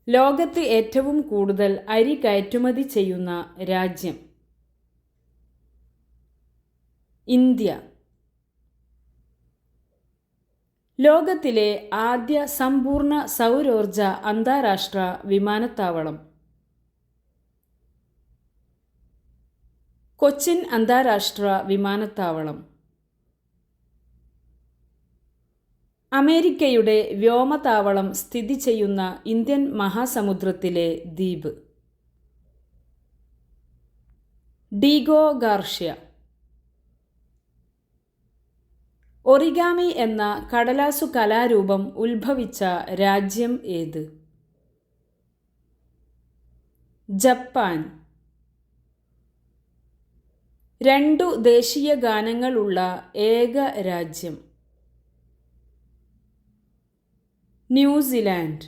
ലോകത്ത് ഏറ്റവും കൂടുതൽ അരി കയറ്റുമതി ചെയ്യുന്ന രാജ്യം? ഇന്ത്യ. ലോകത്തിലെ ആദ്യ സമ്പൂർണ്ണ സൗരോർജ അന്താരാഷ്ട്ര വിമാനത്താവളം? കൊച്ചിൻ അന്താരാഷ്ട്ര വിമാനത്താവളം. അമേരിക്കയുടെ വ്യോമതാവളം സ്ഥിതി ചെയ്യുന്ന ഇന്ത്യൻ മഹാസമുദ്രത്തിലെ ദ്വീപ്? Diego Garcia. ഒറിഗാമി എന്ന കടലാസു കലാരൂപം ഉത്ഭവിച്ച രാജ്യം ഏത്? ജപ്പാൻ. 2 ദേശീയ ഗാനങ്ങളുള്ള ഏക രാജ്യം? ന്യൂസിലാൻഡ്.